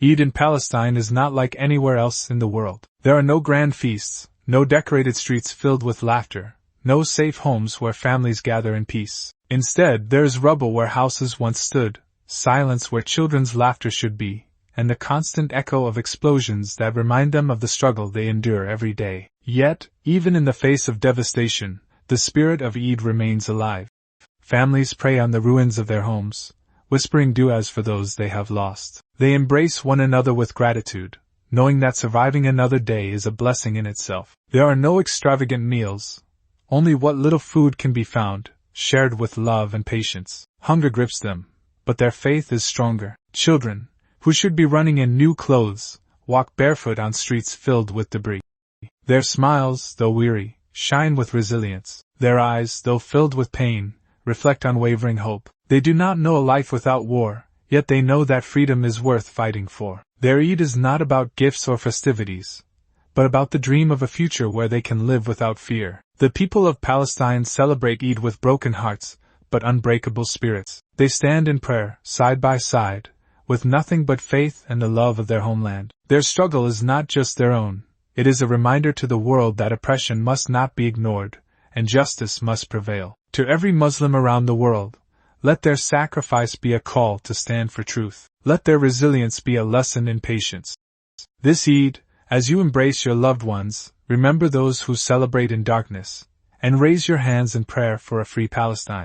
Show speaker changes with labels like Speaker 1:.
Speaker 1: Eid in Palestine is not like anywhere else in the world. There are no grand feasts, no decorated streets filled with laughter, no safe homes where families gather in peace. Instead, there is rubble where houses once stood, silence where children's laughter should be, and the constant echo of explosions that remind them of the struggle they endure every day. Yet, even in the face of devastation, the spirit of Eid remains alive. Families pray on the ruins of their homes, whispering du'as for those they have lost. They embrace one another with gratitude, knowing that surviving another day is a blessing in itself. There are no extravagant meals, only what little food can be found, shared with love and patience. Hunger grips them, but their faith is stronger. Children, who should be running in new clothes, walk barefoot on streets filled with debris. Their smiles, though weary, shine with resilience. Their eyes, though filled with pain, reflect unwavering hope. They do not know a life without war, yet they know that freedom is worth fighting for. Their Eid is not about gifts or festivities, but about the dream of a future where they can live without fear. The people of Palestine celebrate Eid with broken hearts, but unbreakable spirits. They stand in prayer, side by side, with nothing but faith and the love of their homeland. Their struggle is not just their own, it is a reminder to the world that oppression must not be ignored, and justice must prevail. To every Muslim around the world, let their sacrifice be a call to stand for truth. Let their resilience be a lesson in patience. This Eid, as you embrace your loved ones, remember those who celebrate in darkness, and raise your hands in prayer for a free Palestine.